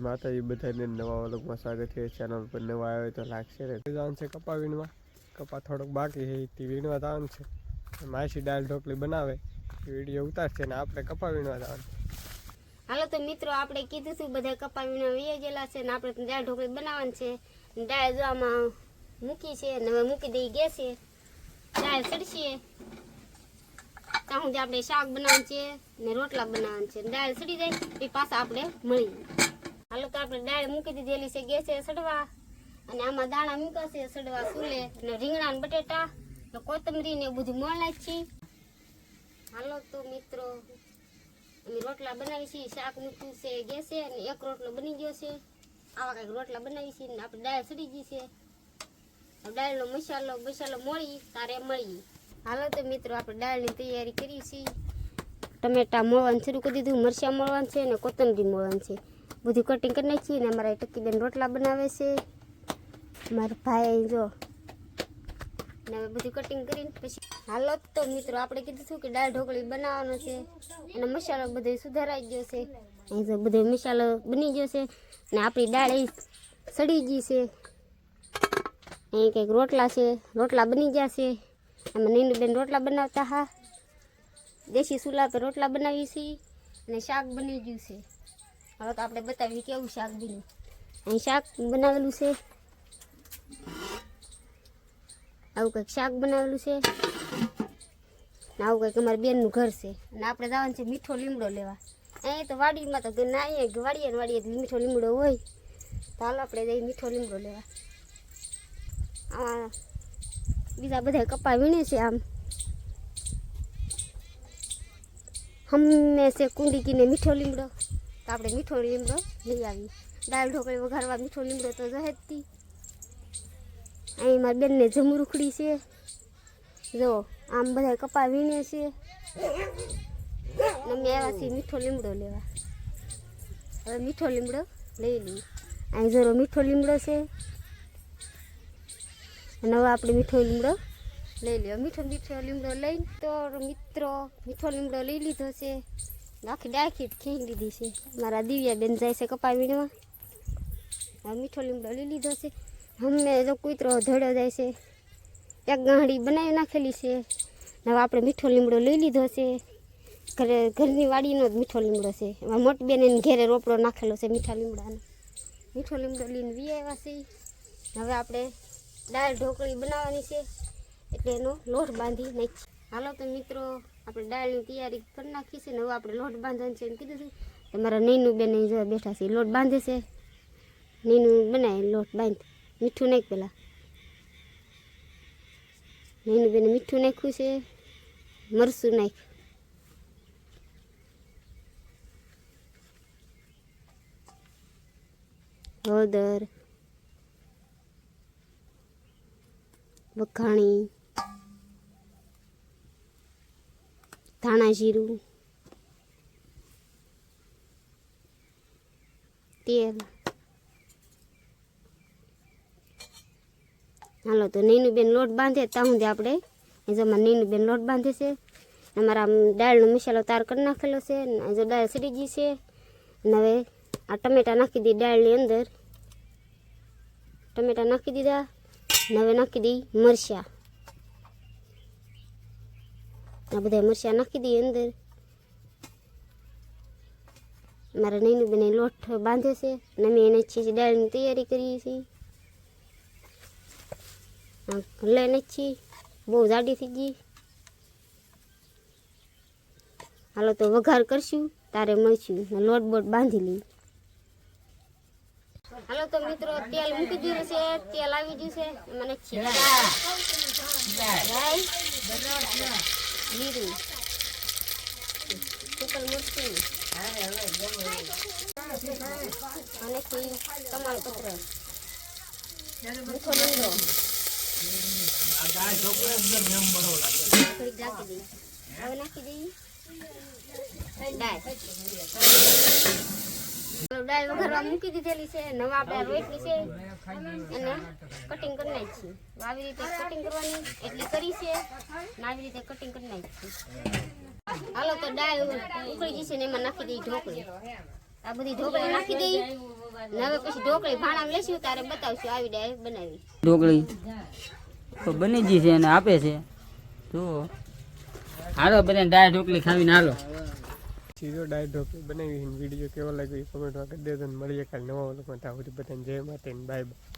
માતાજી બધાને નવા વ્લોગમાં સ્વાગત છે। ચેનલ પર નવા આવ્યો તો લાઈક શેર જવાનું છે કપા વીણવા। કપા થોડોક બાકી છે તે વીણવા જવાનું છે। માસી દાળ ઢોકળી બનાવે વિડીયો ઉતારશે ને આપણે કપા વીણવા જવાનું। હાલો તો મિત્રો આપણે કીધું હતું બધા કપા વીણવા વહી ગયેલા છે ને આપણે દાળ ઢોકળી બનાવવાની છે। દાળ જો આમાં મૂકી છે ને હવે મૂકી દઈ ગેસે દાળ સડશે ત્યાં સુધી આપણે શાક બનાવવાનું છે ને રોટલા બનાવવાનું છે। દાળ સડી જાય એ પાછા આપણે મળીએ। હાલો તો આપણે દાળ મૂકી દીધેલી છે ગેસે સડવા અને આમાં દાણા મૂકાશે સડવા ચૂલે અને રીંગણા ને બટેટા ને કોથમરી ને બધું મોણ નાખી। હાલો તો મિત્રો અમે રોટલા બનાવી છીએ, શાક મૂક્યું છે ગેસે અને એક રોટલો બની ગયો છે। આવા કંઈક રોટલા બનાવી છીએ ને આપણે દાળ સડી ગઈ છે। દાળનો મસાલો મોળી તારે મળીએ। હાલો તો મિત્રો આપણે દાળની તૈયારી કરી છે। ટમેટા મોળવાનું શરૂ કરી દીધું, મરચાં મોળવાનું છે ને કોથમરી મોળવાનું છે, બધું કટિંગ કરી નાખીએ ને અમારા ટક્કીબેન રોટલા બનાવે છે। મારા ભાઈ જો ને હવે બધું કટિંગ કરીને પછી હાલો તો મિત્રો આપણે કીધું હતું કે દાળ ઢોકળી બનાવવાનો છે અને મસાલો બધો સુધારાઈ ગયો છે। અહીં તો બધો મસાલો બની ગયો છે ને આપણી દાળ એ સડી ગઈ છે। અહીં કંઈક રોટલા છે, રોટલા બની ગયા છે। એમાં નીનુબેન રોટલા બનાવતા હા, દેશી ચૂલા પર રોટલા બનાવી છીએ અને શાક બની ગયું છે। હવે તો આપણે બતાવીએ કેવું શાક બન્યું। અહીં શાક બનાવેલું છે, આવું કંઈક શાક બનાવેલું છે ને આવું કંઈક અમારા બેનનું ઘર છે અને આપણે જવાનું છે મીઠો લીમડો લેવા। અહીં તો વાડીમાં તો ના અહીંયા વાડીએ મીઠો લીમડો હોય તો હાલો આપણે જઈએ મીઠો લીમડો લેવા। આમાં બીજા બધા કપા વીણે છે। આમ હમને છે કુંડી કીને મીઠો લીમડો તો આપણે મીઠો લીમડો લઈ આવીએ। દાળ ઢોકળી વઘારવા મીઠો લીમડો તો જહે જ તી। અહીં મારી બેનને જમું રૂખડી છે, જો આમ બધા કપા વીણે છે અમે આવ્યા છીએ મીઠો લીમડો લેવા। હવે મીઠો લીમડો લઈ લઈએ। અહીં જરો મીઠો લીમડો છે અને હવે આપણે મીઠો લીમડો લઈ લ્યો। મીઠો લીમડો લઈને તો મિત્રો મીઠો લીમડો લઈ લીધો છે, આખી ડાખી ખીંચી લીધી છે। મારા દિવ્યાબેન જાય છે કપા વીણવા। હવે મીઠો લીમડો લઈ લીધો છે। અમને જો કૂતરો ધડો જાય છે, એક ગાંહડી બનાવી નાખેલી છે। હવે આપણે મીઠો લીમડો લઈ લીધો છે, ઘરની વાડીનો જ મીઠો લીમડો છે। એમાં મોટી બેન એને ઘેરે રોપડો નાખેલો છે મીઠા લીમડાનો। મીઠો લીમડો લઈને વી આવ્યા છે। હવે આપણે દાળ ઢોકળી બનાવવાની છે એટલે એનો લોટ બાંધી નાખીએ। હાલો તો મિત્રો આપણે દાળની તૈયારી કરી નાખી છે ને હવે આપણે લોટ બાંધવાનું છે એમ કીધું હતું। તમારા નીનુબેન જો બેઠા છે, લોટ બાંધે છે। નીનુ બનાવે લોટ બાંધ, મીઠું નાખ પેલા। નીનુબેને મીઠું નાખ્યું છે, મરચું નાખ, હળદર, વઘાણી, ધાણા જીરું, તેલ। હાલો તો નીનુબેન લોટ બાંધે ત્યાં સુધી આપણે જેમાં નીનુબેન લોટ બાંધે છે। અમારા દાળનો મસાલો તાર કરી નાખેલો છે ને જો દાળ સડી ગઈ છે ને હવે આ ટમેટા નાખી દઈ દાળની અંદર। ટમેટા નાખી દીધા ને હવે નાખી દઈ મરચાં, આ બધા મરચાં નાખી દઈએ અંદર। મારા નીનુબેન લોટ બાંધે છે ને અમે એને દાળની તૈયારી કરીએ છીએ। લઈ નાખી બહુ જાડી થઈ ગઈ। હાલો તો વઘાર કરશું તારે મળશું, લોટ બોટ બાંધી લઈ। હાલો તો મિત્રો તેલ મૂકી દીધું છે, તેલ આવી ગયું છે, એમાં નાખી જીરું, સુકલ મરચું અને તમાલપત્ર, મીઠો લીમડો થોડીક ઢાંકી દઈ। હવે નાખી દઈ દાળ વઘારવા મૂકી દીધેલી છે। નવા આપણે રોટલી છે એને કટિંગ કરી નાખીએ। આવી રીતે કટિંગ કરવાની એટલી કરી છે ને આવી રીતે કટિંગ કરી નાખીએ। હાલો તો દાળ ઉકળી જશે ને એમાં નાખી દઈ ઢોકળી। આ બધી ઢોકળી નાખી દઈ ને હવે પછી ઢોકળી ભાણામાં લેશું તારે બતાવશું આવી ડાળ બનાવી. ઢોકળી તો બની ગઈ છે અને આપે છે તો હાલો બધા દાળ ઢોકળી ખાવીને હાલો. સીધો ડાળ ઢોકળી બનાવી વિડીયો કેવો લાગ્યો એ કમેન્ટમાં કરી દેજો. મળીએ કાલે નવા વ્લોગમાં. ત્યાં સુધી બધાને જય માતા બાય બાય.